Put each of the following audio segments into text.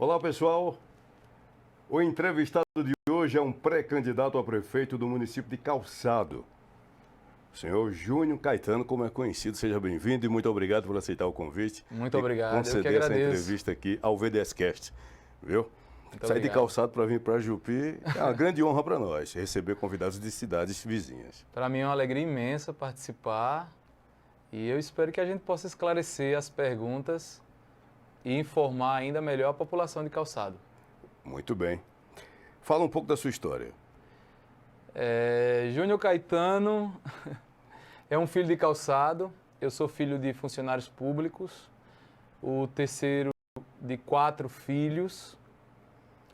Olá, pessoal. O entrevistado de hoje é um pré-candidato a prefeito do município de Calçado. O senhor Júnior Caetano, como é conhecido, seja bem-vindo e muito obrigado por aceitar o convite. Muito obrigado, eu que conceder essa agradeço. entrevista aqui ao VDScast, viu? Muito Sair de obrigado. Calçado para vir para Jupi é uma grande honra para nós, receber convidados de cidades vizinhas. Para mim é uma alegria imensa participar e eu espero que a gente possa esclarecer as perguntas e informar ainda melhor a população de Calçado. Muito bem. Fala um pouco da sua história. Júnior Caetano é um filho de Calçado, eu sou filho de funcionários públicos, o terceiro de 4 filhos,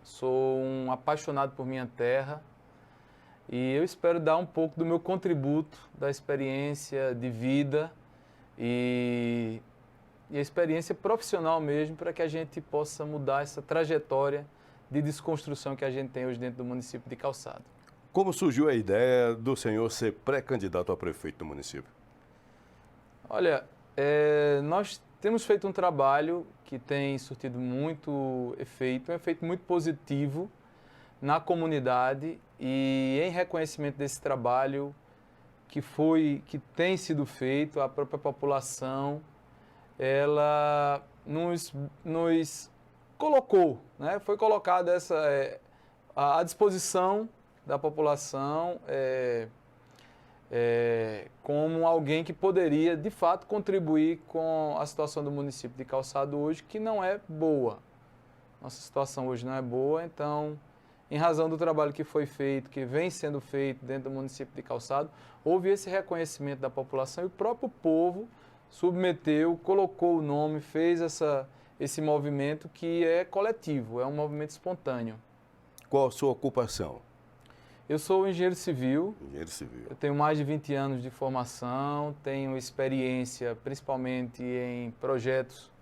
sou um apaixonado por minha terra e eu espero dar um pouco do meu contributo, da experiência de vida e a experiência profissional mesmo, para que a gente possa mudar essa trajetória de desconstrução que a gente tem hoje dentro do município de Calçado. Como surgiu a ideia do senhor ser pré-candidato a prefeito do município? Olha, nós temos feito um trabalho que tem surtido muito efeito, um efeito muito positivo na comunidade e em reconhecimento desse trabalho que tem sido feito, a própria população, ela nos colocou, né? Foi colocada à disposição da população como alguém que poderia, de fato, contribuir com a situação do município de Calçado hoje, que não é boa. Nossa situação hoje não é boa, então, em razão do trabalho que foi feito, que vem sendo feito dentro do município de Calçado, houve esse reconhecimento da população e o próprio povo submeteu, colocou o nome, fez esse movimento que é coletivo, é um movimento espontâneo. Qual a sua ocupação? Eu sou engenheiro civil. Engenheiro civil. Eu tenho mais de 20 anos de formação, tenho experiência principalmente em projetos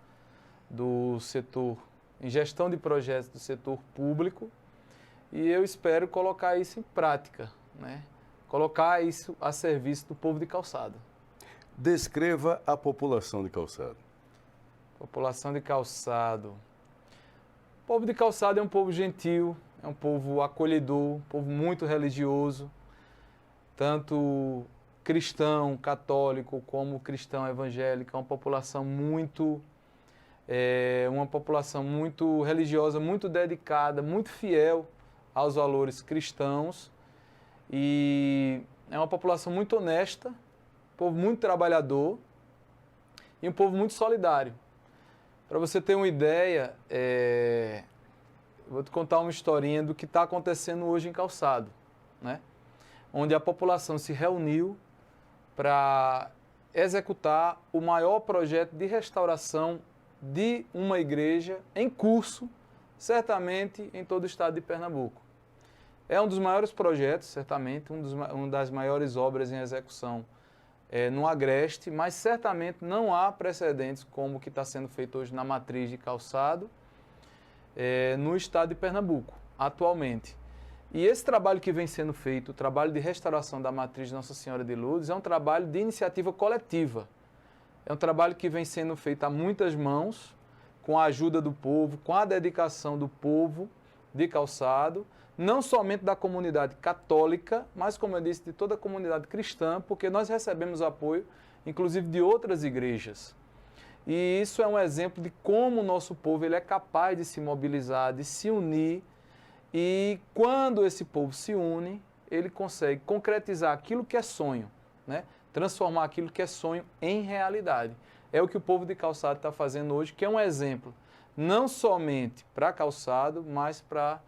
do setor, em gestão de projetos do setor público, e eu espero colocar isso em prática, né? Colocar isso a serviço do povo de Calçado. Descreva a população de Calçado. População de Calçado. O povo de Calçado é um povo gentil, é um povo acolhedor, um povo muito religioso, tanto cristão, católico, como cristão evangélico. É uma população muito religiosa, muito dedicada, muito fiel aos valores cristãos. E é uma população muito honesta, um povo muito trabalhador e um povo muito solidário. Para você ter uma ideia, vou te contar uma historinha do que está acontecendo hoje em Calçado, né? Onde a população se reuniu para executar o maior projeto de restauração de uma igreja em curso, certamente em todo o estado de Pernambuco. É um dos maiores projetos, certamente, uma das maiores obras em execução no Agreste, mas certamente não há precedentes como o que está sendo feito hoje na matriz de Calçado, no estado de Pernambuco, atualmente. E esse trabalho que vem sendo feito, o trabalho de restauração da matriz de Nossa Senhora de Lourdes, é um trabalho de iniciativa coletiva. É um trabalho que vem sendo feito a muitas mãos, com a ajuda do povo, com a dedicação do povo de Calçado, não somente da comunidade católica, mas, como eu disse, de toda a comunidade cristã, porque nós recebemos apoio, inclusive, de outras igrejas. E isso é um exemplo de como o nosso povo ele é capaz de se mobilizar, de se unir, e quando esse povo se une, ele consegue concretizar aquilo que é sonho, né? Transformar aquilo que é sonho em realidade. É o que o povo de Calçado está fazendo hoje, que é um exemplo, não somente para Calçado, mas para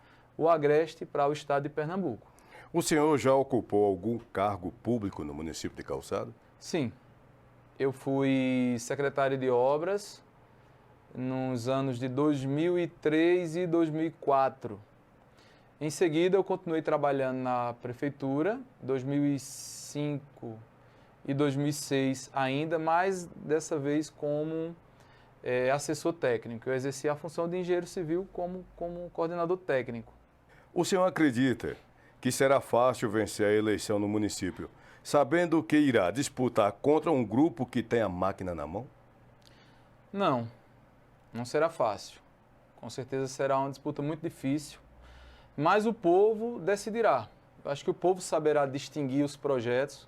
o Agreste, para o estado de Pernambuco. O senhor já ocupou algum cargo público no município de Calçado? Sim. Eu fui secretário de obras nos anos de 2003 e 2004. Em seguida, eu continuei trabalhando na prefeitura, 2005 e 2006 ainda, mas dessa vez como assessor técnico. Eu exerci a função de engenheiro civil como coordenador técnico. O senhor acredita que será fácil vencer a eleição no município, sabendo que irá disputar contra um grupo que tem a máquina na mão? Não, não será fácil. Com certeza será uma disputa muito difícil, mas o povo decidirá. Eu acho que o povo saberá distinguir os projetos,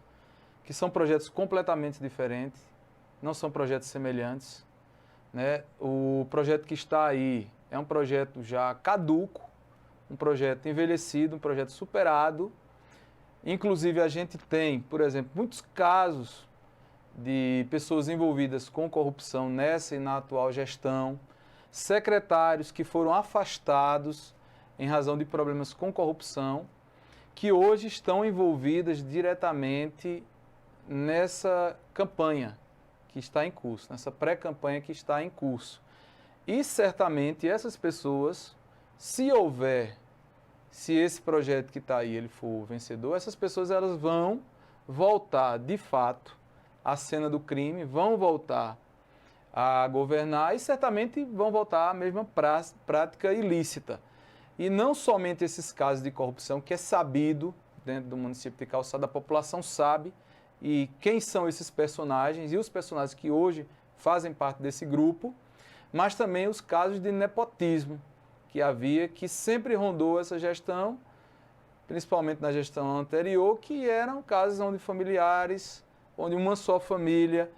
que são projetos completamente diferentes, não são projetos semelhantes, né? O projeto que está aí é um projeto já caduco, um projeto envelhecido, um projeto superado. Inclusive, a gente tem, por exemplo, muitos casos de pessoas envolvidas com corrupção nessa e na atual gestão, secretários que foram afastados em razão de problemas com corrupção, que hoje estão envolvidas diretamente nessa campanha que está em curso, nessa pré-campanha que está em curso. E certamente essas pessoas, se esse projeto que está aí ele for vencedor, essas pessoas elas vão voltar de fato à cena do crime, vão voltar a governar e certamente vão voltar à mesma prática ilícita. E não somente esses casos de corrupção, que é sabido dentro do município de Calçada, a população sabe, e quem são esses personagens e os personagens que hoje fazem parte desse grupo, mas também os casos de nepotismo que havia, que sempre rondou essa gestão, principalmente na gestão anterior, que eram casos onde familiares, onde uma só família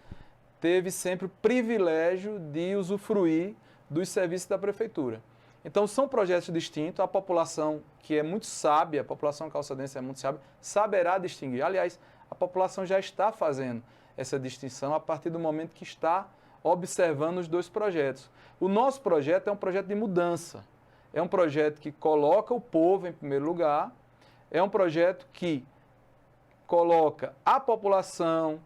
teve sempre o privilégio de usufruir dos serviços da prefeitura. Então, são projetos distintos, a população que é muito sábia, a população calçadense é muito sábia, saberá distinguir. Aliás, a população já está fazendo essa distinção a partir do momento que está observando os dois projetos. O nosso projeto é um projeto de mudança, é um projeto que coloca o povo em primeiro lugar, é um projeto que coloca a população,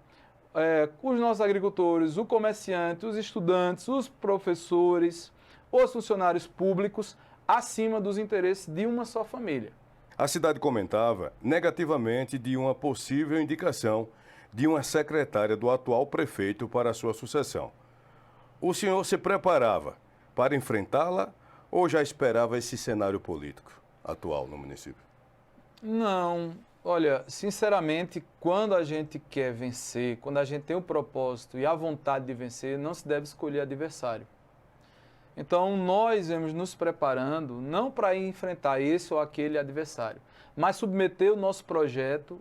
os nossos agricultores, o comerciante, os estudantes, os professores, os funcionários públicos, acima dos interesses de uma só família. A cidade comentava negativamente de uma possível indicação de uma secretária do atual prefeito para a sua sucessão. O senhor se preparava para enfrentá-la ou já esperava esse cenário político atual no município? Não. Olha, sinceramente, quando a gente quer vencer, quando a gente tem o propósito e a vontade de vencer, não se deve escolher adversário. Então, nós vamos nos preparando não para enfrentar esse ou aquele adversário, mas submeter o nosso projeto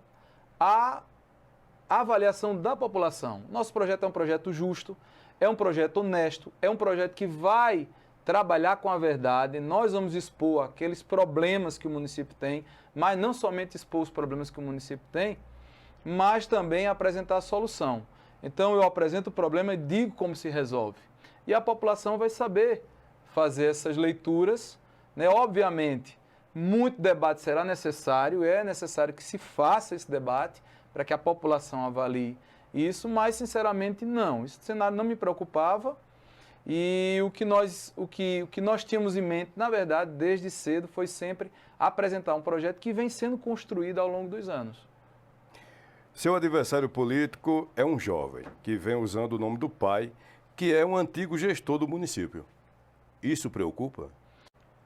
à avaliação da população. Nosso projeto é um projeto justo, é um projeto honesto, é um projeto que vai trabalhar com a verdade. Nós vamos expor aqueles problemas que o município tem, mas não somente expor os problemas que o município tem, mas também apresentar a solução. Então, eu apresento o problema e digo como se resolve. E a população vai saber fazer essas leituras, né? Obviamente, muito debate será necessário, é necessário que se faça esse debate para que a população avalie isso, mas, sinceramente, não. Esse cenário não me preocupava e o que nós tínhamos em mente, na verdade, desde cedo, foi sempre apresentar um projeto que vem sendo construído ao longo dos anos. Seu adversário político é um jovem que vem usando o nome do pai, que é um antigo gestor do município. Isso preocupa?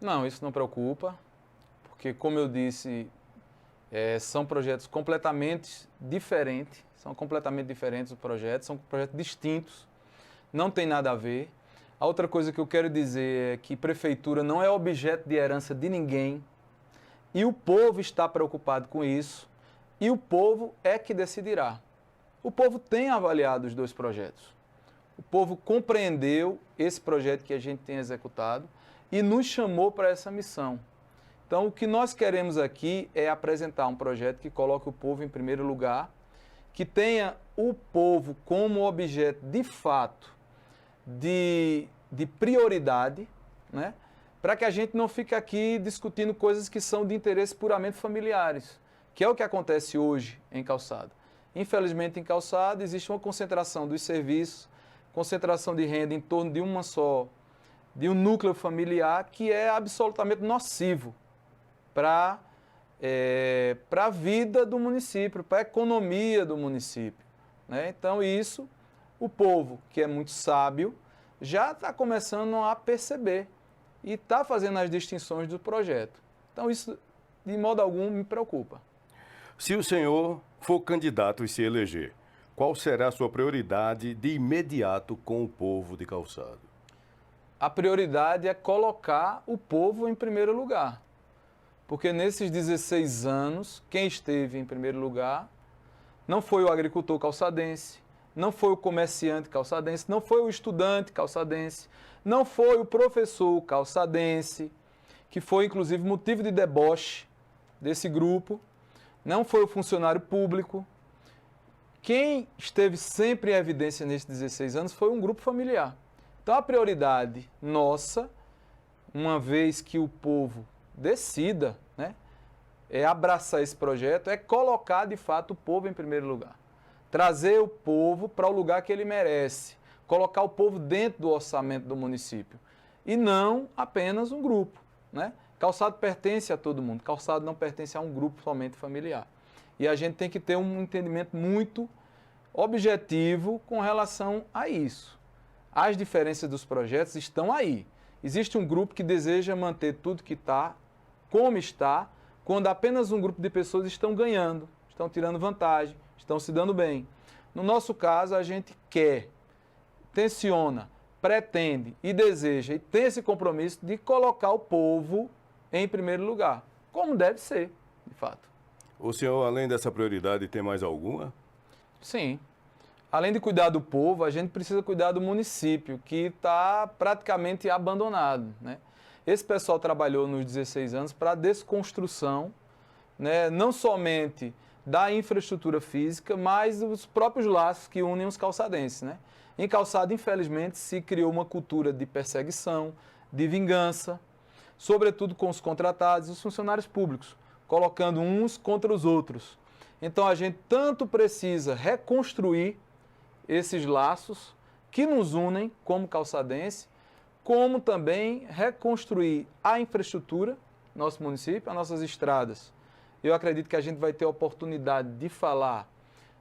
Não, isso não preocupa, porque, como eu disse, são projetos completamente diferentes, os projetos, são projetos distintos, não tem nada a ver. A outra coisa que eu quero dizer é que prefeitura não é objeto de herança de ninguém e o povo está preocupado com isso e o povo é que decidirá. O povo tem avaliado os dois projetos. O povo compreendeu esse projeto que a gente tem executado e nos chamou para essa missão. Então, o que nós queremos aqui é apresentar um projeto que coloque o povo em primeiro lugar, que tenha o povo como objeto de fato de prioridade, né? Para que a gente não fique aqui discutindo coisas que são de interesse puramente familiares, que é o que acontece hoje em Calçada. Infelizmente, em Calçada existe uma concentração dos serviços, concentração de renda em torno de um núcleo familiar que é absolutamente nocivo para a vida do município, para a economia do município, né? Então, isso, o povo, que é muito sábio, já está começando a perceber e está fazendo as distinções do projeto. Então, isso, de modo algum, me preocupa. Se o senhor for candidato e se eleger, qual será a sua prioridade de imediato com o povo de Calçada? a prioridade é colocar o povo em primeiro lugar. Porque nesses 16 anos, quem esteve em primeiro lugar não foi o agricultor calçadense, não foi o comerciante calçadense, não foi o estudante calçadense, não foi o professor calçadense, que foi inclusive motivo de deboche desse grupo, não foi o funcionário público. Quem esteve sempre em evidência nesses 16 anos foi um grupo familiar. Então a prioridade nossa, uma vez que o povo decida, né, é abraçar esse projeto, é colocar de fato o povo em primeiro lugar. Trazer o povo para o lugar que ele merece, colocar o povo dentro do orçamento do município e não apenas um grupo, né? Calçado pertence a todo mundo, calçado não pertence a um grupo somente familiar. E a gente tem que ter um entendimento muito objetivo com relação a isso. As diferenças dos projetos estão aí. Existe um grupo que deseja manter tudo que está, como está, quando apenas um grupo de pessoas estão ganhando, estão tirando vantagem, estão se dando bem. No nosso caso, a gente quer, tenciona, pretende e deseja e tem esse compromisso de colocar o povo em primeiro lugar, como deve ser, de fato. O senhor, além dessa prioridade, tem mais alguma? Sim. Além de cuidar do povo, a gente precisa cuidar do município, que está praticamente abandonado, né? Esse pessoal trabalhou nos 16 anos para a desconstrução, né, não somente da infraestrutura física, mas dos próprios laços que unem os calçadenses, né? Em Calçado, infelizmente, se criou uma cultura de perseguição, de vingança, sobretudo com os contratados e os funcionários públicos, colocando uns contra os outros. Então a gente tanto precisa reconstruir esses laços que nos unem como calçadense, como também reconstruir a infraestrutura, nosso município, as nossas estradas. Eu acredito que a gente vai ter a oportunidade de falar,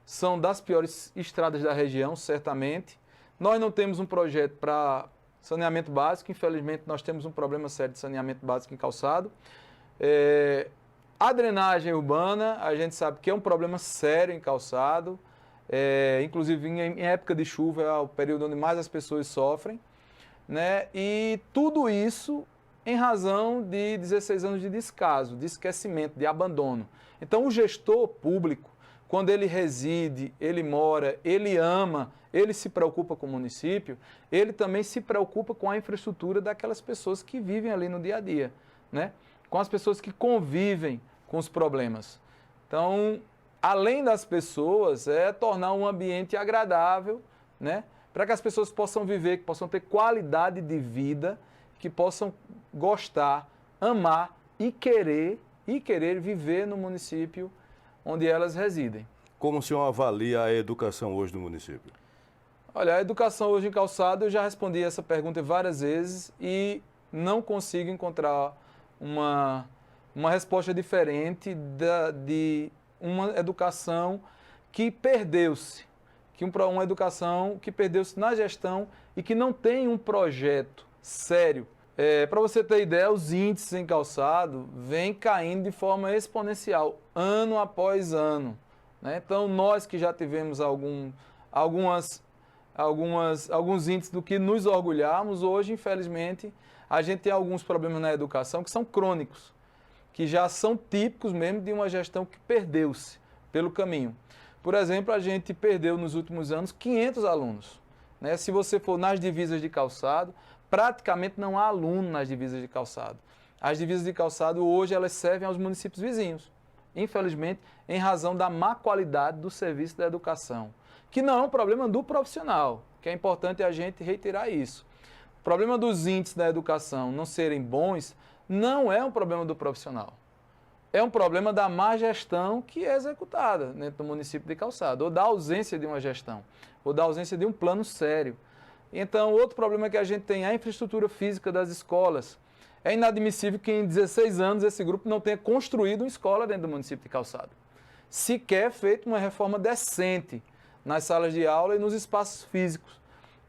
são das piores estradas da região, certamente. Nós não temos um projeto para saneamento básico, infelizmente nós temos um problema sério de saneamento básico em Calçado. A drenagem urbana, a gente sabe que é um problema sério em Calçado, inclusive em época de chuva é o período onde mais as pessoas sofrem, né? E tudo isso em razão de 16 anos de descaso, de esquecimento, de abandono. Então o gestor público, quando ele reside, ele mora, ele ama, ele se preocupa com o município, ele também se preocupa com a infraestrutura daquelas pessoas que vivem ali no dia a dia, né? Com as pessoas que convivem com os problemas. Então, além das pessoas, é tornar um ambiente agradável, né? Para que as pessoas possam viver, que possam ter qualidade de vida, que possam gostar, amar e querer viver no município onde elas residem. Como o senhor avalia a educação hoje do município? Olha, a educação hoje em Calçado, eu já respondi essa pergunta várias vezes e não consigo encontrar uma resposta diferente de uma educação que perdeu-se, uma educação que perdeu-se na gestão e que não tem um projeto sério. Para você ter ideia, os índices em Calçado vêm caindo de forma exponencial, ano após ano, né? Então, nós que já tivemos alguns índices do que nos orgulharmos, hoje, infelizmente, a gente tem alguns problemas na educação que são crônicos, que já são típicos mesmo de uma gestão que perdeu-se pelo caminho. Por exemplo, a gente perdeu nos últimos anos 500 alunos, né? Se você for nas divisas de Calçado, praticamente não há aluno nas divisas de Calçado. As divisas de Calçado hoje elas servem aos municípios vizinhos, infelizmente, em razão da má qualidade do serviço da educação, que não é um problema do profissional, que é importante a gente reiterar isso. O problema dos índices da educação não serem bons não é um problema do profissional. É um problema da má gestão que é executada dentro do município de Calçado, ou da ausência de uma gestão, ou da ausência de um plano sério. Então, outro problema que a gente tem é a infraestrutura física das escolas. É inadmissível que em 16 anos esse grupo não tenha construído uma escola dentro do município de Calçado. Sequer feito uma reforma decente nas salas de aula e nos espaços físicos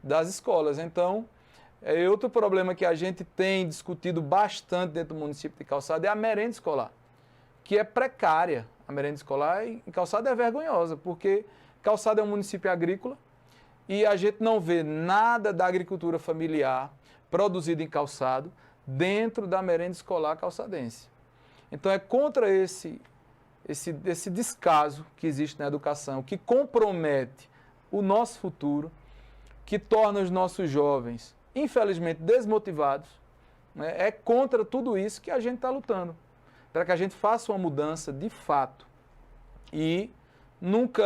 das escolas. Então, outro problema que a gente tem discutido bastante dentro do município de Calçado é a merenda escolar, que é precária. A merenda escolar em Calçado é vergonhosa, porque Calçado é um município agrícola e a gente não vê nada da agricultura familiar produzido em calçado dentro da merenda escolar calçadense. Então é contra esse descaso que existe na educação, que compromete o nosso futuro, que torna os nossos jovens, infelizmente, desmotivados, né? É contra tudo isso que a gente está lutando, para que a gente faça uma mudança de fato. E nunca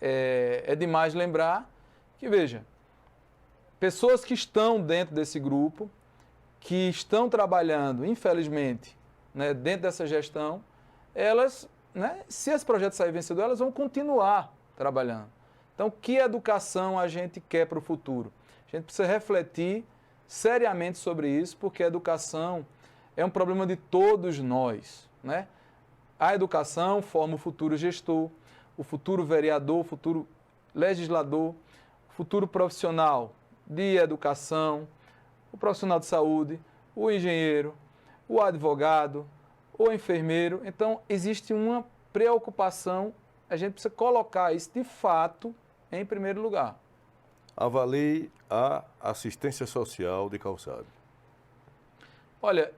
é demais lembrar que, veja, pessoas que estão dentro desse grupo, que estão trabalhando, infelizmente, né, dentro dessa gestão, elas, né, se esse projeto sair vencedor, elas vão continuar trabalhando. Então, que educação a gente quer para o futuro? A gente precisa refletir seriamente sobre isso, porque a educação é um problema de todos nós, né? A educação forma o futuro gestor, o futuro vereador, o futuro legislador, o futuro profissional de educação, o profissional de saúde, o engenheiro, o advogado, o enfermeiro. Então, existe uma preocupação, a gente precisa colocar isso de fato em primeiro lugar. Avalie a assistência social de Calçado. Olha,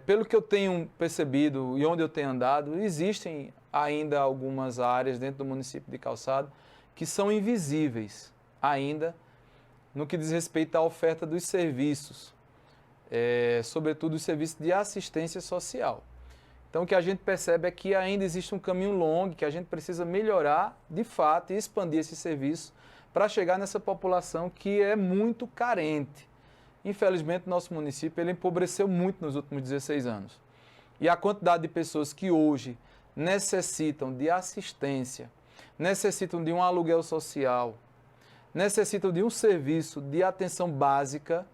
pelo que eu tenho percebido e onde eu tenho andado, existem ainda algumas áreas dentro do município de Calçado que são invisíveis ainda no que diz respeito à oferta dos serviços, sobretudo os serviços de assistência social. Então, o que a gente percebe é que ainda existe um caminho longo, que a gente precisa melhorar, de fato, e expandir esse serviço para chegar nessa população que é muito carente. Infelizmente, nosso município ele empobreceu muito nos últimos 16 anos. E a quantidade de pessoas que hoje necessitam de assistência, necessitam de um aluguel social, necessitam de um serviço de atenção básica,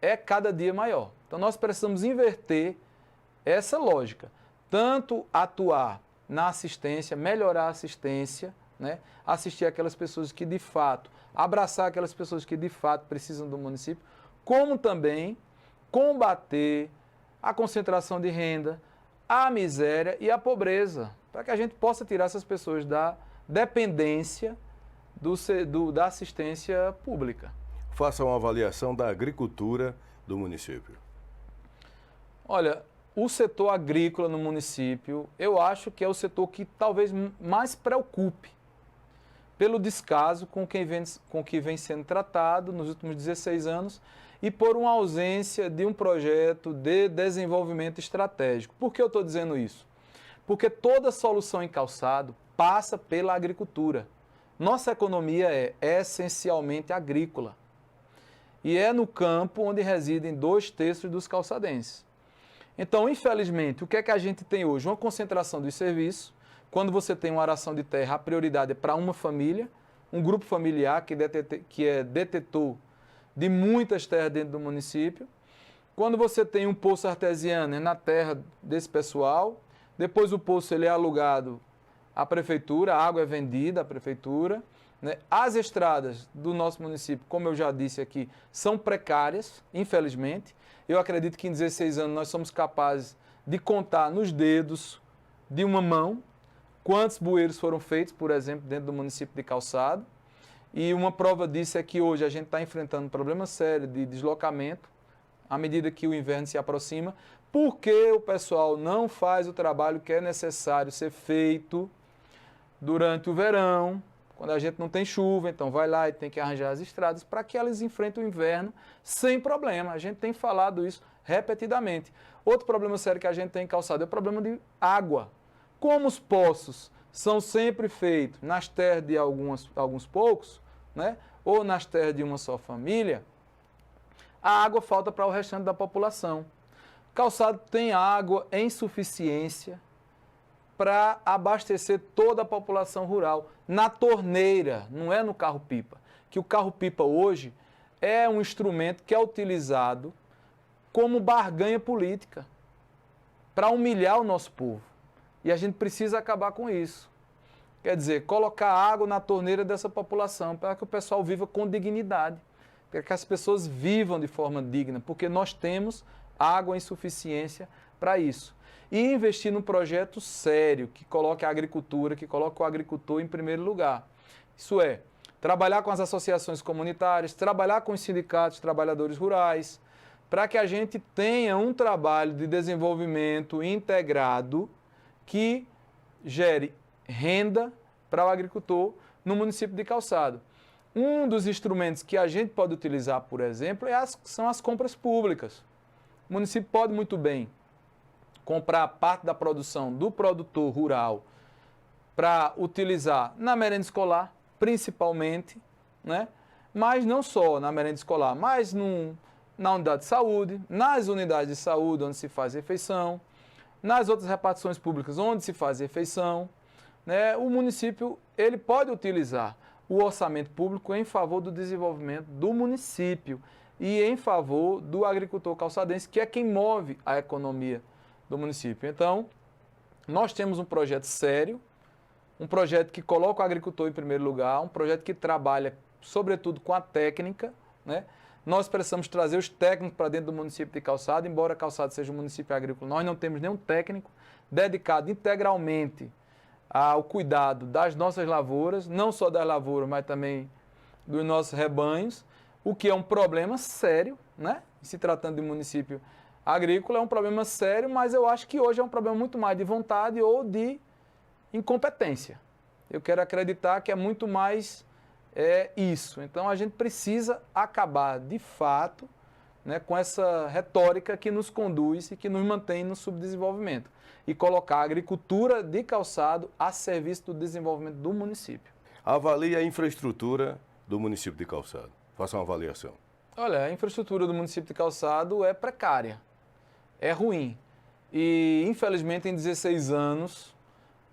é cada dia maior. Então, nós precisamos inverter essa lógica. Tanto atuar na assistência, melhorar a assistência, né? Assistir aquelas pessoas que de fato, abraçar aquelas pessoas que de fato precisam do município, como também combater a concentração de renda, a miséria e a pobreza, para que a gente possa tirar essas pessoas da dependência da assistência pública. Faça uma avaliação da agricultura do município. Olha, o setor agrícola no município, eu acho que é o setor que talvez mais preocupe pelo descaso com que vem sendo tratado nos últimos 16 anos e por uma ausência de um projeto de desenvolvimento estratégico. Por que eu estou dizendo isso? Porque toda solução em calçado passa pela agricultura. Nossa economia é essencialmente agrícola. E é no campo onde residem 2/3 dos calçadenses. Então, infelizmente, o que é que a gente tem hoje? Uma concentração dos serviços. Quando você tem uma aração de terra, a prioridade é para uma família, um grupo familiar que é detetor de muitas terras dentro do município. Quando você tem um poço artesiano, é na terra desse pessoal. Depois o poço ele é alugado à prefeitura, a água é vendida à prefeitura, né? As estradas do nosso município, como eu já disse aqui, são precárias, infelizmente. Eu acredito que em 16 anos nós somos capazes de contar nos dedos de uma mão quantos bueiros foram feitos, por exemplo, dentro do município de Calçado. E uma prova disso é que hoje a gente está enfrentando um problema sério de deslocamento à medida que o inverno se aproxima, porque o pessoal não faz o trabalho que é necessário ser feito durante o verão, quando a gente não tem chuva, então vai lá e tem que arranjar as estradas para que elas enfrentem o inverno sem problema. A gente tem falado isso repetidamente. Outro problema sério que a gente tem em Calçado é o problema de água. Como os poços são sempre feitos nas terras de alguns poucos, né, ou nas terras de uma só família, a água falta para o restante da população. Calçado tem água em suficiência para abastecer toda a população rural, na torneira, não é no carro-pipa. Que o carro-pipa hoje é um instrumento que é utilizado como barganha política para humilhar o nosso povo. E a gente precisa acabar com isso. Quer dizer, colocar água na torneira dessa população para que o pessoal viva com dignidade, para que as pessoas vivam de forma digna, porque nós temos água em suficiência para isso. E investir num projeto sério, que coloque a agricultura, que coloque o agricultor em primeiro lugar. Isso é, trabalhar com as associações comunitárias, trabalhar com os sindicatos de trabalhadores rurais, para que a gente tenha um trabalho de desenvolvimento integrado que gere renda para o agricultor no município de Calçado. Um dos instrumentos que a gente pode utilizar, por exemplo, são as compras públicas. O município pode muito bem comprar parte da produção do produtor rural para utilizar na merenda escolar, principalmente, né? Mas não só na merenda escolar, mas na unidade de saúde, nas unidades de saúde onde se faz refeição, nas outras repartições públicas onde se faz refeição, né? O município ele pode utilizar o orçamento público em favor do desenvolvimento do município e em favor do agricultor calçadense, que é quem move a economia do município. Então, nós temos um projeto sério, um projeto que coloca o agricultor em primeiro lugar, um projeto que trabalha, sobretudo, com a técnica, né? Nós precisamos trazer os técnicos para dentro do município de Calçado, embora Calçado seja um município agrícola, nós não temos nenhum técnico dedicado integralmente ao cuidado das nossas lavouras, não só das lavouras, mas também dos nossos rebanhos, o que é um problema sério, né? Se tratando de município agrícola, é um problema sério, mas eu acho que hoje é um problema muito mais de vontade ou de incompetência. Eu quero acreditar que é muito mais isso. Então, a gente precisa acabar, de fato, né, com essa retórica que nos conduz e que nos mantém no subdesenvolvimento e colocar a agricultura de Calçado a serviço do desenvolvimento do município. Avalie a infraestrutura do município de Calçado. Faça uma avaliação. Olha, a infraestrutura do município de Calçado é precária, é ruim. E, infelizmente, em 16 anos,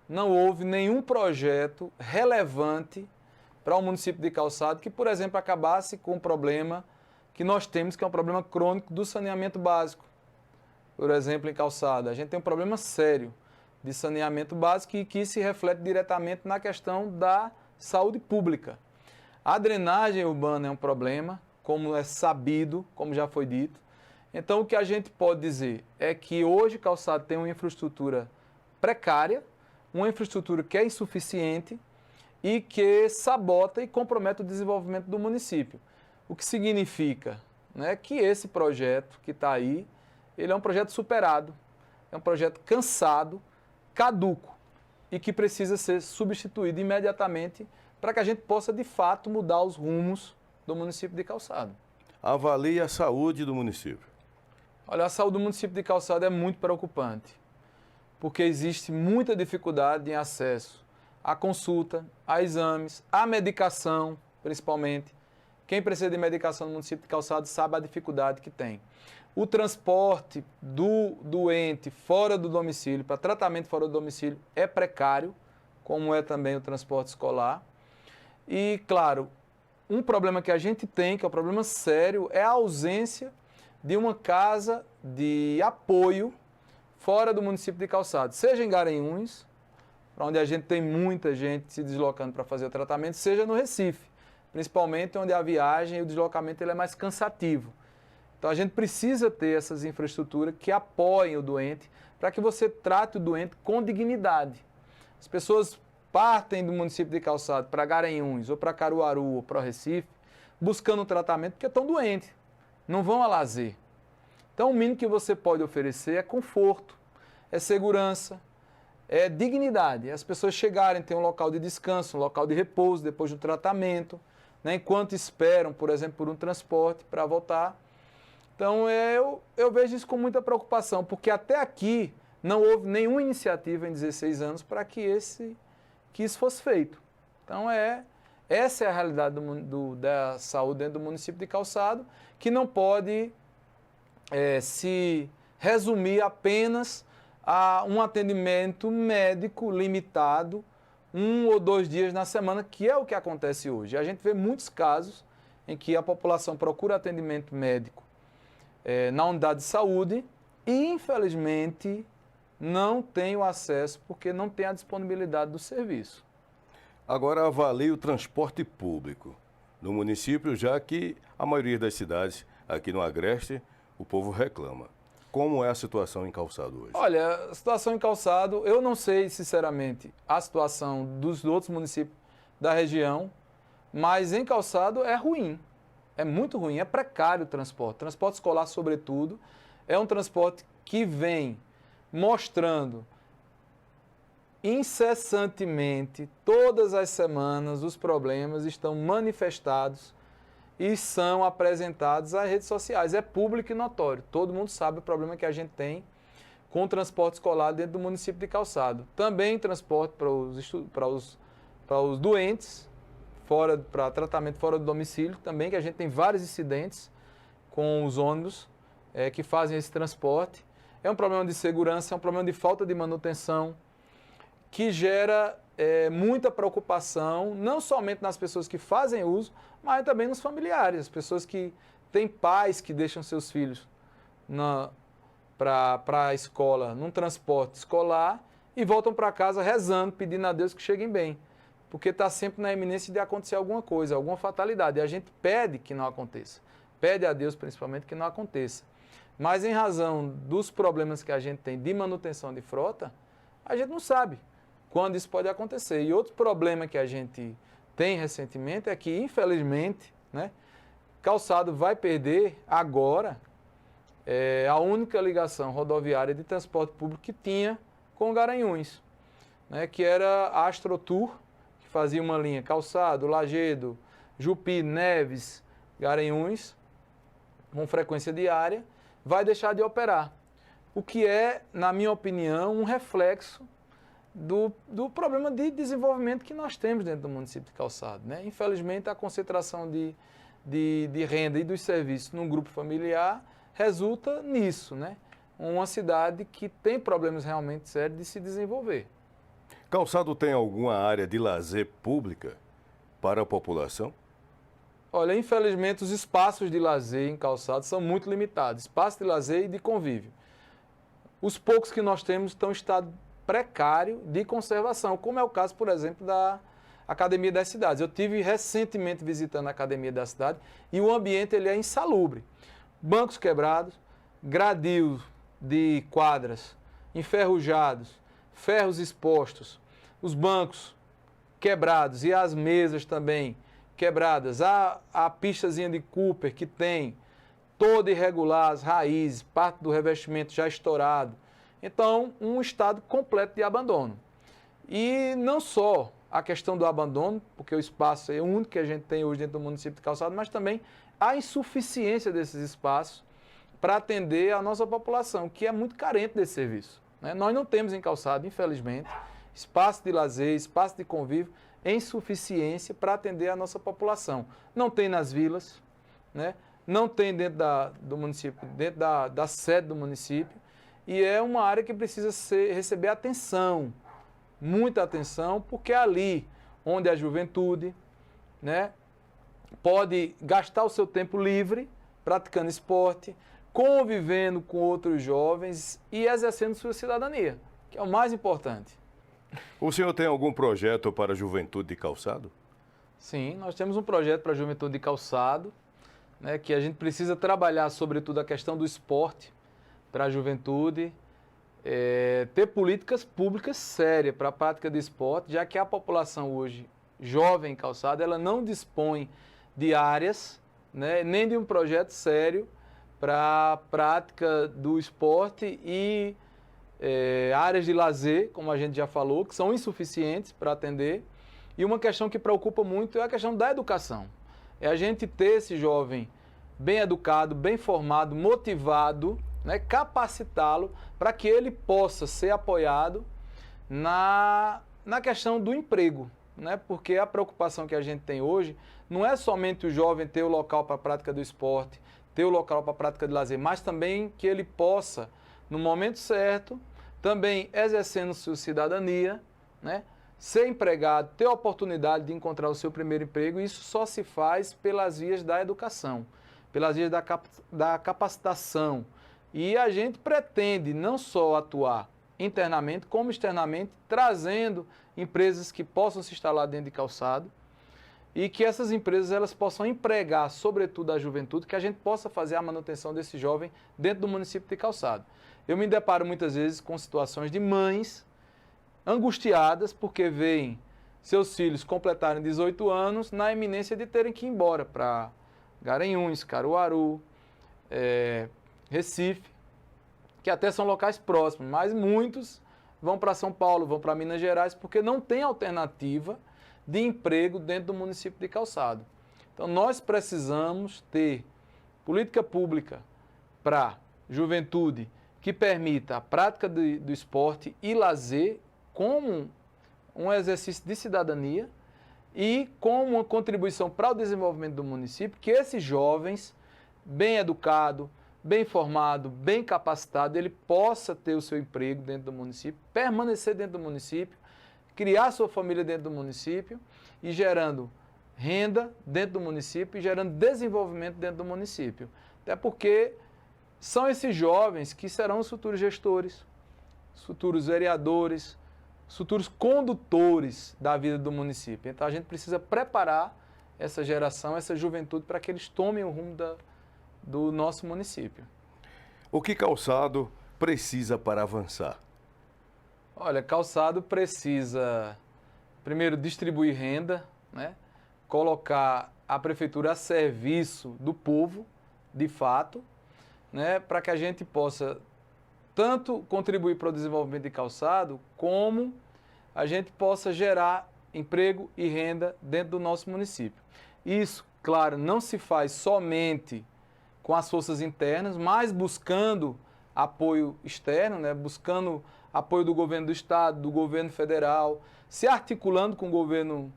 não houve nenhum projeto relevante para o município de Calçado que, por exemplo, acabasse com o problema que nós temos, que é um problema crônico do saneamento básico. Por exemplo, em Calçado, a gente tem um problema sério de saneamento básico e que se reflete diretamente na questão da saúde pública. A drenagem urbana é um problema, como é sabido, como já foi dito. Então, o que a gente pode dizer é que hoje Calçado tem uma infraestrutura precária, uma infraestrutura que é insuficiente e que sabota e compromete o desenvolvimento do município. O que significa, né, que esse projeto que está aí, ele é um projeto superado, é um projeto cansado, caduco e que precisa ser substituído imediatamente para que a gente possa, de fato, mudar os rumos do município de Calçado. Avalie a saúde do município. Olha, a saúde do município de Calçado é muito preocupante, porque existe muita dificuldade em acesso à consulta, a exames, à medicação, principalmente. Quem precisa de medicação no município de Calçado sabe a dificuldade que tem. O transporte do doente fora do domicílio, para tratamento fora do domicílio, é precário, como é também o transporte escolar. E, claro, um problema que a gente tem, que é um problema sério, é a ausência de uma casa de apoio fora do município de Calçado, seja em Garanhuns, onde a gente tem muita gente se deslocando para fazer o tratamento, seja no Recife, principalmente onde a viagem e o deslocamento ele é mais cansativo. Então a gente precisa ter essas infraestruturas que apoiem o doente para que você trate o doente com dignidade. As pessoas partem do município de Calçado para Garanhuns, ou para Caruaru, ou para o Recife, buscando um tratamento porque estão doentes, não vão a lazer. Então o mínimo que você pode oferecer é conforto, é segurança, é dignidade. As pessoas chegarem, ter um local de descanso, um local de repouso depois do tratamento, né, enquanto esperam, por exemplo, por um transporte para voltar. Então eu vejo isso com muita preocupação, porque até aqui não houve nenhuma iniciativa em 16 anos para que isso fosse feito. Então essa é a realidade da saúde dentro do município de Calçado, que não pode se resumir apenas a um atendimento médico limitado, 1 ou 2 dias na semana, que é o que acontece hoje. A gente vê muitos casos em que a população procura atendimento médico na unidade de saúde e, infelizmente, não tem o acesso porque não tem a disponibilidade do serviço. Agora avalie o transporte público no município, já que a maioria das cidades aqui no Agreste o povo reclama. Como é a situação em Calçado hoje? Olha, a situação em Calçado, eu não sei, sinceramente, a situação dos outros municípios da região, Mas em Calçado é ruim, é muito ruim, é precário o transporte. Transporte escolar, sobretudo, é um transporte que vem mostrando incessantemente, todas as semanas, os problemas estão manifestados e são apresentados às redes sociais. É público e notório. Todo mundo sabe o problema que a gente tem com o transporte escolar dentro do município de Calçado. Também transporte para os doentes, para tratamento fora do domicílio, também que a gente tem vários incidentes com os ônibus que fazem esse transporte. É um problema de segurança, é um problema de falta de manutenção, que gera muita preocupação, não somente nas pessoas que fazem uso, mas também nos familiares, as pessoas que têm pais que deixam seus filhos para a escola, num transporte escolar, e voltam para casa rezando, pedindo a Deus que cheguem bem, porque está sempre na iminência de acontecer alguma coisa, alguma fatalidade, e a gente pede que não aconteça, pede a Deus principalmente que não aconteça. Mas em razão dos problemas que a gente tem de manutenção de frota, a gente não sabe quando isso pode acontecer. E outro problema que a gente tem recentemente é que, infelizmente, né, Calçado vai perder agora a única ligação rodoviária de transporte público que tinha com Garanhuns, né, que era a Astrotur, que fazia uma linha Calçado, Lagedo, Jupi, Neves, Garanhuns, com frequência diária, vai deixar de operar. O que é, na minha opinião, um reflexo do problema de desenvolvimento que nós temos dentro do município de Calçado, né? Infelizmente, a concentração de renda e dos serviços num grupo familiar resulta nisso, né? Uma cidade que tem problemas realmente sérios de se desenvolver. Calçado tem alguma área de lazer pública para a população? Olha, infelizmente, os espaços de lazer em Calçado são muito limitados. Espaço de lazer e de convívio. Os poucos que nós temos estão em estado precário de conservação, como é o caso, por exemplo, da Academia das Cidades. Eu tive recentemente visitando a Academia da Cidade e o ambiente ele é insalubre. Bancos quebrados, gradios de quadras enferrujados, ferros expostos, os bancos quebrados e as mesas também quebradas. A pistazinha de Cooper que tem toda irregular, as raízes, parte do revestimento já estourado. Então, um estado completo de abandono. E não só a questão do abandono, porque o espaço é o único que a gente tem hoje dentro do município de Calçado, mas também a insuficiência desses espaços para atender a nossa população, que é muito carente desse serviço, né? Nós não temos em Calçado, infelizmente, espaço de lazer, espaço de convívio em suficiência para atender a nossa população. Não tem nas vilas, né? Não tem dentro do município, dentro da sede do município, e é uma área que precisa receber atenção, muita atenção, porque é ali onde a juventude, né, pode gastar o seu tempo livre, praticando esporte, convivendo com outros jovens e exercendo sua cidadania, que é o mais importante. O senhor tem algum projeto para a juventude de Calçado? Sim, nós temos um projeto para a juventude de Calçado, né, que a gente precisa trabalhar, sobretudo, a questão do esporte para a juventude, ter políticas públicas sérias para a prática de esporte, já que a população hoje, jovem em Calçado, ela não dispõe de áreas, né, nem de um projeto sério para a prática do esporte e áreas de lazer, como a gente já falou, que são insuficientes para atender. E uma questão que preocupa muito é a questão da educação. É a gente ter esse jovem bem educado, bem formado, motivado, né, capacitá-lo para que ele possa ser apoiado na questão do emprego, né? Porque a preocupação que a gente tem hoje não é somente o jovem ter o local para a prática do esporte, ter o local para a prática de lazer, mas também que ele possa, no momento certo, também exercendo sua cidadania, né, ser empregado, ter a oportunidade de encontrar o seu primeiro emprego. E isso só se faz pelas vias da educação, pelas vias da capacitação. E a gente pretende não só atuar internamente, como externamente, trazendo empresas que possam se instalar dentro de Calçado e que essas empresas elas possam empregar, sobretudo, a juventude, que a gente possa fazer a manutenção desse jovem dentro do município de Calçado. Eu me deparo muitas vezes com situações de mães angustiadas porque veem seus filhos completarem 18 anos na iminência de terem que ir embora para Garanhuns, Caruaru, Recife, que até são locais próximos, mas muitos vão para São Paulo, vão para Minas Gerais, porque não tem alternativa de emprego dentro do município de Calçado. Então, nós precisamos ter política pública para juventude que permita a prática do esporte e lazer como um exercício de cidadania e como uma contribuição para o desenvolvimento do município, que esses jovens, bem educados, bem formado, bem capacitado, ele possa ter o seu emprego dentro do município, permanecer dentro do município, criar sua família dentro do município e gerando renda dentro do município e gerando desenvolvimento dentro do município. Até porque são esses jovens que serão os futuros gestores, os futuros vereadores, os futuros condutores da vida do município. Então a gente precisa preparar essa geração, essa juventude, para que eles tomem o rumo do nosso município. O que Calçado precisa para avançar? Olha, Calçado precisa, primeiro, distribuir renda, né? Colocar a prefeitura a serviço do povo, de fato, né? Para que a gente possa tanto contribuir para o desenvolvimento de Calçado, como a gente possa gerar emprego e renda dentro do nosso município. Isso, claro, não se faz somente com as forças internas, mas buscando apoio externo, né? Buscando apoio do governo do estado, do governo federal, se articulando com o governo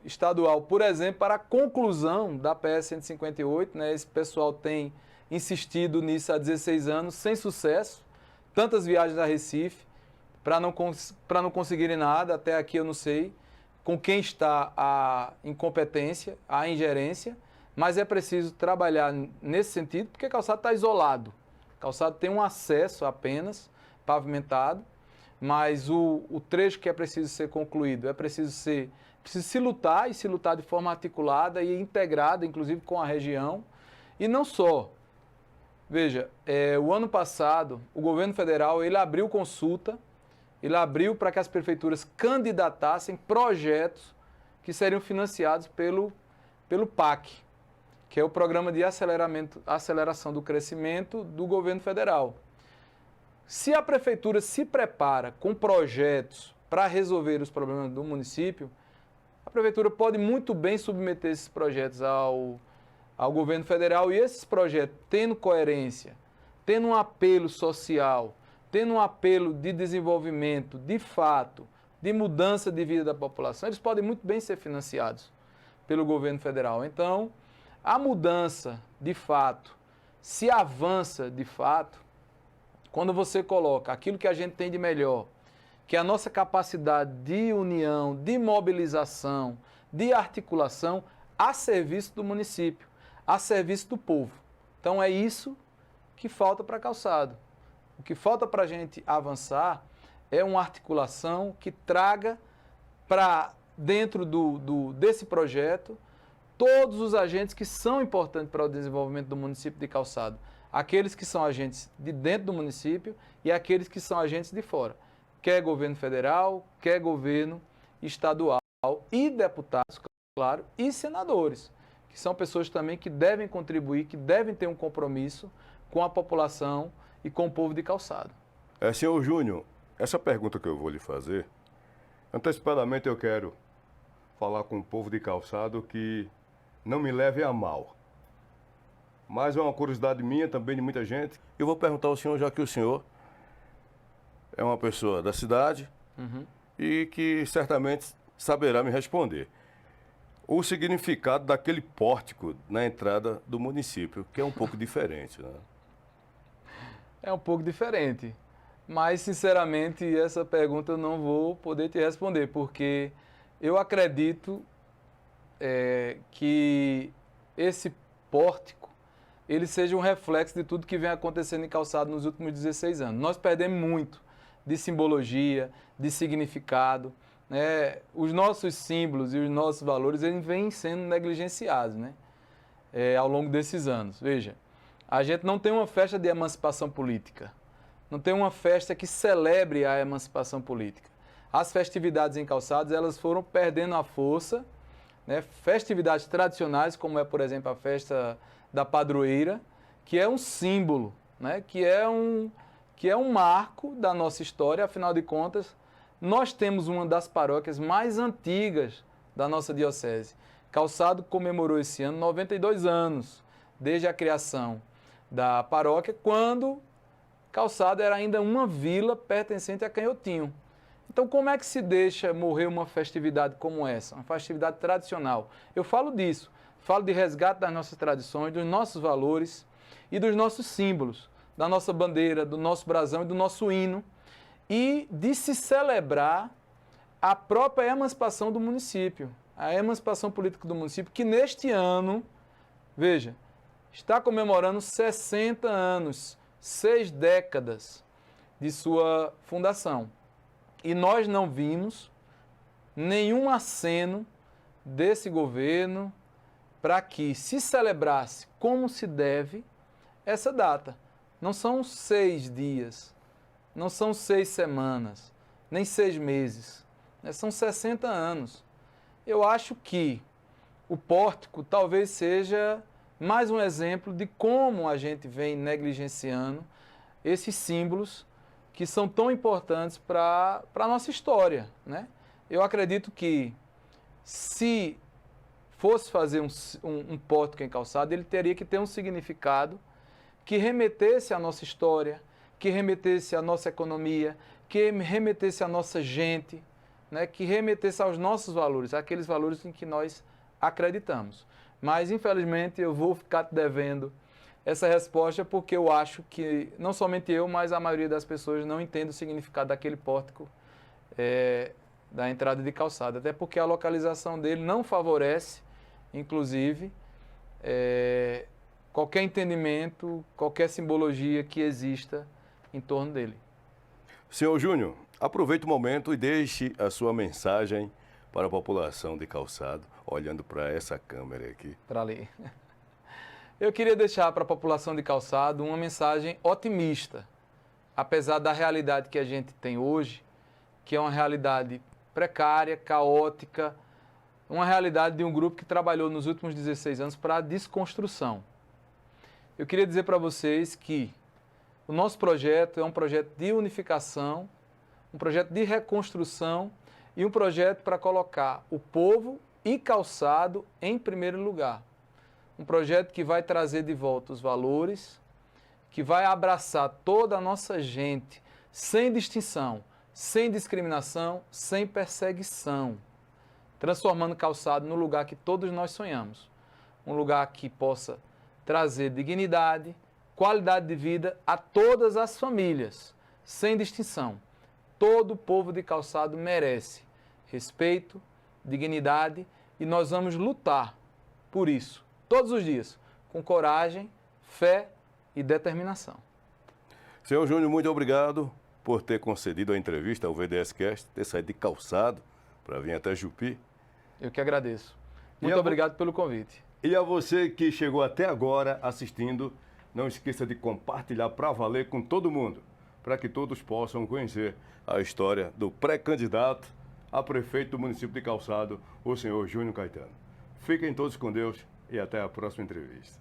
estadual, por exemplo, para a conclusão da PS 158, né? Esse pessoal tem insistido nisso há 16 anos, sem sucesso, tantas viagens a Recife, para não conseguirem nada, até aqui eu não sei com quem está a incompetência, a ingerência, mas é preciso trabalhar nesse sentido, porque Calçado está isolado. Calçado tem um acesso apenas pavimentado, mas o trecho que é preciso ser concluído é preciso se lutar, e se lutar de forma articulada e integrada, inclusive com a região, e não só. Veja, o ano passado, o governo federal ele abriu consulta, ele abriu para que as prefeituras candidatassem projetos que seriam financiados pelo PAC, que é o Programa de Aceleração do Crescimento do governo federal. Se a prefeitura se prepara com projetos para resolver os problemas do município, a prefeitura pode muito bem submeter esses projetos ao governo federal, e esses projetos, tendo coerência, tendo um apelo social, tendo um apelo de desenvolvimento, de fato, de mudança de vida da população, eles podem muito bem ser financiados pelo governo federal. Então, a mudança, de fato, se avança de fato, quando você coloca aquilo que a gente tem de melhor, que é a nossa capacidade de união, de mobilização, de articulação a serviço do município, a serviço do povo. Então é isso que falta para Calçado. O que falta para a gente avançar é uma articulação que traga para dentro desse projeto todos os agentes que são importantes para o desenvolvimento do município de Calçado. Aqueles que são agentes de dentro do município e aqueles que são agentes de fora. Quer governo federal, quer governo estadual e deputados, claro, e senadores, que são pessoas também que devem contribuir, que devem ter um compromisso com a população e com o povo de Calçado. Senhor Júnior, essa pergunta que eu vou lhe fazer, antecipadamente eu quero falar com o povo de Calçado que não me leve a mal. Mas é uma curiosidade minha, também de muita gente. Eu vou perguntar ao senhor, já que o senhor é uma pessoa da cidade e que certamente saberá me responder. O significado daquele pórtico na entrada do município, que é um pouco diferente, né? É um pouco diferente, mas sinceramente essa pergunta eu não vou poder te responder, porque eu acredito que esse pórtico ele seja um reflexo de tudo que vem acontecendo em Calçado nos últimos 16 anos. Nós perdemos muito de simbologia, de significado, né? Os nossos símbolos e os nossos valores eles vêm sendo negligenciados, né? Ao longo desses anos. Veja, a gente não tem uma festa de emancipação política, não tem uma festa que celebre a emancipação política. as festividades em Calçados, elas foram perdendo a força, né? Festividades tradicionais, como é, por exemplo, a festa da padroeira, que é um símbolo, né? que é um marco da nossa história. Afinal de contas, nós temos uma das paróquias mais antigas da nossa diocese. Calçado comemorou esse ano 92 anos, desde a criação da paróquia, quando Calçado era ainda uma vila pertencente a Canhotinho. Então, como é que se deixa morrer uma festividade como essa, uma festividade tradicional? Eu falo disso, falo de resgate das nossas tradições, dos nossos valores e dos nossos símbolos, da nossa bandeira, do nosso brasão e do nosso hino, e de se celebrar a própria emancipação do município, a emancipação política do município, que neste ano, veja, está comemorando 60 anos, 6 décadas de sua fundação. E nós não vimos nenhum aceno desse governo para que se celebrasse como se deve essa data. Não são 6 dias, não são 6 semanas, nem 6 meses, né? São 60 anos. Eu acho que o pórtico talvez seja mais um exemplo de como a gente vem negligenciando esses símbolos que são tão importantes para a nossa história, né? Eu acredito que se fosse fazer um pórtico em Calçado, ele teria que ter um significado que remetesse à nossa história, que remetesse à nossa economia, que remetesse à nossa gente, né? Que remetesse aos nossos valores, aqueles valores em que nós acreditamos. Mas, infelizmente, eu vou ficar devendo essa resposta porque eu acho que, não somente eu, mas a maioria das pessoas não entende o significado daquele pórtico da entrada de Calçado. Até porque a localização dele não favorece, inclusive, qualquer entendimento, qualquer simbologia que exista em torno dele. Senhor Júnior, aproveite o momento e deixe a sua mensagem para a população de Calçado, olhando para essa câmera aqui. Para ali. Eu queria deixar para a população de Calçado uma mensagem otimista, apesar da realidade que a gente tem hoje, que é uma realidade precária, caótica, uma realidade de um grupo que trabalhou nos últimos 16 anos para a desconstrução. Eu queria dizer para vocês que o nosso projeto é um projeto de unificação, um projeto de reconstrução e um projeto para colocar o povo e Calçado em primeiro lugar. Um projeto que vai trazer de volta os valores, que vai abraçar toda a nossa gente, sem distinção, sem discriminação, sem perseguição, transformando Calçado no lugar que todos nós sonhamos. Um lugar que possa trazer dignidade, qualidade de vida a todas as famílias, sem distinção. Todo o povo de Calçado merece respeito, dignidade, e nós vamos lutar por isso, todos os dias, com coragem, fé e determinação. Senhor Júnior, muito obrigado por ter concedido a entrevista ao VDS-Cast, ter saído de Calçado para vir até Jupi. Eu que agradeço. Muito obrigado pelo convite. E a você que chegou até agora assistindo, não esqueça de compartilhar para valer com todo mundo, para que todos possam conhecer a história do pré-candidato a prefeito do município de Calçado, o senhor Júnior Caetano. Fiquem todos com Deus e até a próxima entrevista.